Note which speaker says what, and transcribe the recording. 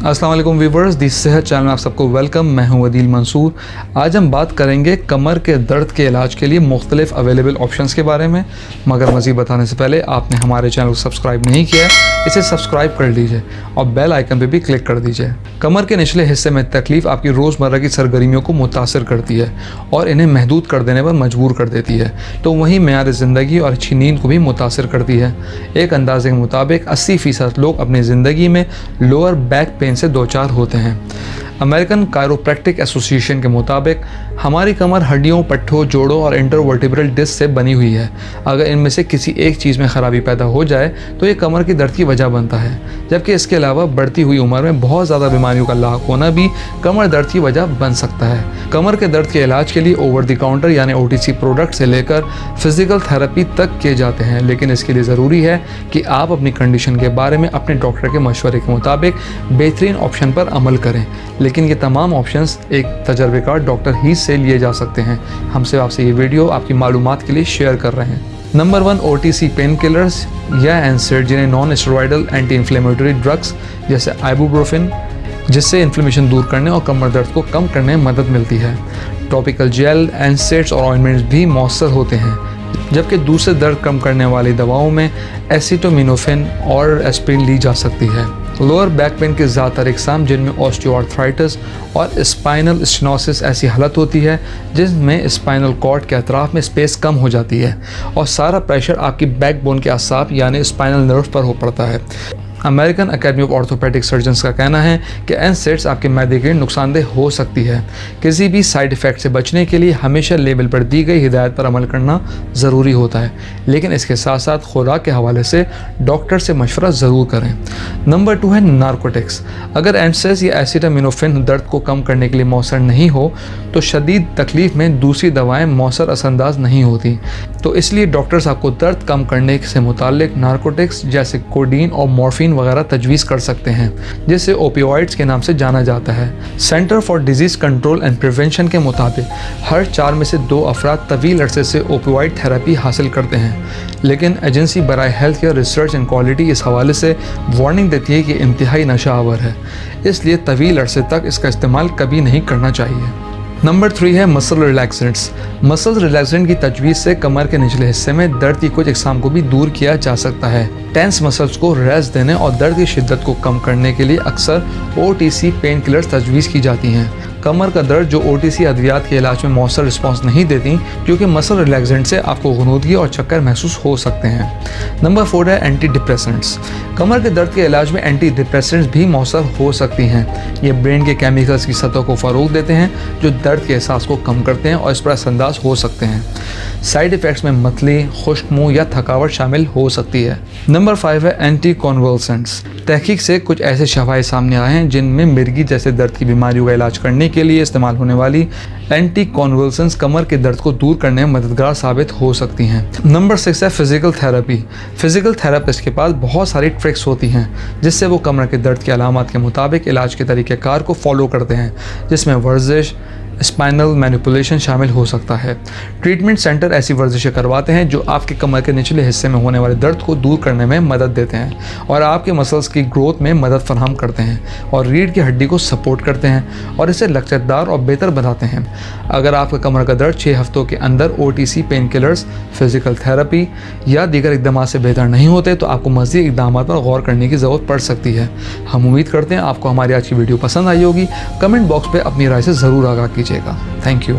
Speaker 1: अस्सलाम वालेकुम व्यूवर्स, दी सेहत चैनल में आप सबको वेलकम। मैं हूं अदील मंसूर। आज हम बात करेंगे कमर के दर्द के इलाज के लिए मुख्तलिफ अवेलेबल ऑप्शंस के बारे में। मगर मज़ीद बताने से पहले आपने हमारे चैनल को सब्सक्राइब नहीं किया है, इसे सब्सक्राइब कर लीजिए और बेल आइकन पर भी क्लिक कर दीजिए। कमर के निचले हिस्से में तकलीफ़ आपकी रोज़मर्रा की सरगर्मियों को मुतासर करती है और इन्हें महदूद कर देने पर मजबूर कर देती है, तो वहीं मेयाद ज़िंदगी और अच्छी नींद को भी मुतासर करती है। एक अंदाजे के मुताबिक 80% लोग अपनी ज़िंदगी में लोअर बैक पेन से दो चार होते हैं। अमेरिकन कायरोप्रैक्टिक एसोसिएशन के मुताबिक हमारी कमर हड्डियों, पट्ठों, जोड़ों और इंटरवर्टिब्रल डिस्क से बनी हुई है। अगर इनमें से किसी एक चीज़ में ख़राबी पैदा हो जाए तो ये कमर की दर्द की वजह बनता है। जबकि इसके अलावा बढ़ती हुई उम्र में बहुत ज़्यादा बीमारियों का लाभ होना भी कमर दर्द की वजह बन सकता है। कमर के दर्द के इलाज के लिए ओवर द काउंटर यानी OTC प्रोडक्ट से लेकर फिज़िकल थेरेपी तक किए जाते हैं, लेकिन इसके लिए ज़रूरी है कि आप अपनी कंडीशन के बारे में अपने डॉक्टर के मशवरे के मुताबिक बेहतरीन ऑप्शन पर अमल करें। लेकिन ये तमाम ऑप्शंस एक तजर्बेकार डॉक्टर ही से लिए जा सकते हैं। हमसे आपसे ये वीडियो आपकी मालूमात के लिए शेयर कर रहे हैं। नंबर 1, OTC पेन किलर्स या NSAID, जिन्हें non steroidal anti inflammatory drugs जैसे आइबुप्रोफेन, जिससे इन्फ्लेमेशन दूर करने और कमर दर्द को कम करने में मदद मिलती है। टॉपिकल जेल, NSAIDs और ऑइंटमेंट्स भी मौसर होते हैं, जबकि दूसरे दर्द कम करने वाली दवाओं में एसिटामिनोफेन और एस्प्रिन ली जा सकती है। लोअर बैक पेन के ज़्यादातर इकसाम, जिनमें ऑस्टियोआर्थराइटिस और स्पाइनल स्टेनोसिस ऐसी हालत होती है जिसमें स्पाइनल कॉर्ड के अतराफ में स्पेस कम हो जाती है और सारा प्रेशर आपकी बैकबोन के असाब यानी स्पाइनल नर्व पर हो पड़ता है। American academy of orthopaedic surgeons का कहना है कि NSAIDs आपके मैदे के लिए नुकसानदेह हो सकती है। किसी भी साइड इफ़ेक्ट से बचने के लिए हमेशा लेबल पर दी गई हिदायत पर अमल करना ज़रूरी होता है, लेकिन इसके साथ साथ खुराक के हवाले से डॉक्टर से मशवरा ज़रूर करें। नंबर 2 है नारकोटिक्स। अगर NSAIDs या एसिटामिनोफेन दर्द को कम करने के लिए मौसर नहीं हो तो शदीद तकलीफ़ में दूसरी दवाएँ मौसर असरअंदाज नहीं होती, तो इसलिए डॉक्टर्स आपको दर्द कम करने से मुताल्लिक नारकोटिक्स जैसे कोडीन और मॉर्फिन वगैरह तजवीज़ कर सकते हैं, जिसे ओपियोइड्स के नाम से जाना जाता है। Centre for disease control and prevention के मुताबिक हर 4 में से 2 अफराद तवील अरसे से ओपियोइड थेरेपी हासिल करते हैं, लेकिन एजेंसी बराए health care research and quality इस हवाले से वार्निंग देती है कि इंतहाई नशा आवर है, इसलिए तवील अरसे तक इसका इस्तेमाल कभी नहीं करना चाहिए। नंबर 3 है मसल रिलैक्सेंट्स। मसल रिलैक्सेंट की तजवीज़ से कमर के निचले हिस्से में दर्द की कुछ इकसाम को भी दूर किया जा सकता है। टेंस मसल्स को रेस्ट देने और दर्द की शिद्दत को कम करने के लिए अक्सर OTC पेन किलर्स तजवीज़ की जाती हैं। कमर का दर्द जो OTC अद्वियात के इलाज में मौसर रिस्पॉन्स नहीं देती, क्योंकि मसल रिलैक्सेंट से आपको गुनूदगी और चक्कर महसूस हो सकते हैं। नंबर 4 है एंटी डिप्रेसेंट्स। कमर के दर्द के इलाज में एंटी डिप्रेसेंट्स भी मौसर हो सकती हैं। ये ब्रेन के केमिकल्स की सतह को फ़रोग देते हैं जो दर्द के एहसास को कम करते हैं और इस पर असरअंदाज हो सकते हैं। साइड इफ़ेक्ट्स में मतली, खुश्क मुँह या थकावट शामिल हो सकती है। नंबर 5 है एंटी कॉन्वल्सेंट्स। तहकीक से कुछ ऐसे शवाए सामने आए हैं जिनमें मिर्गी जैसे दर्द की बीमारियों का इलाज करने के लिए इस्तेमाल होने वाली एंटी कॉन्वल्सेंट्स कमर के दर्द को दूर करने में मददगार साबित हो सकती हैं। नंबर 6 है फिज़िकल थेरेपी। फिज़िकल थेरेपिस्ट के पास बहुत सारी ट्रिक्स होती हैं जिससे वो कमर के दर्द के अलामात के मुताबिक इलाज के तरीक़ेकार को फॉलो करते हैं, जिसमें वर्जिश, स्पाइनल मैनिपुलेशन शामिल हो सकता है। ट्रीटमेंट सेंटर ऐसी वर्जिशें करवाते हैं जो आपके कमर के निचले हिस्से में होने वाले दर्द को दूर करने में मदद देते हैं और आपके मसल्स की ग्रोथ में मदद फराहम करते हैं और रीढ़ की हड्डी को सपोर्ट करते हैं और इसे लचकदार और बेहतर बनाते हैं। अगर आपका कमर का दर्द 6 हफ्तों के अंदर OTC pain killers, physical therapy या दीगर इक़दाम से बेहतर नहीं होते तो आपको मज़ीद इक़दाम पर गौर करने की ज़रूरत पड़ सकती है। हम उम्मीद करते हैं आपको हमारी आज की वीडियो पसंद आई होगी। कमेंट बॉक्स पर अपनी राय से ज़रूर आगाह कीजिएगा। Thank you.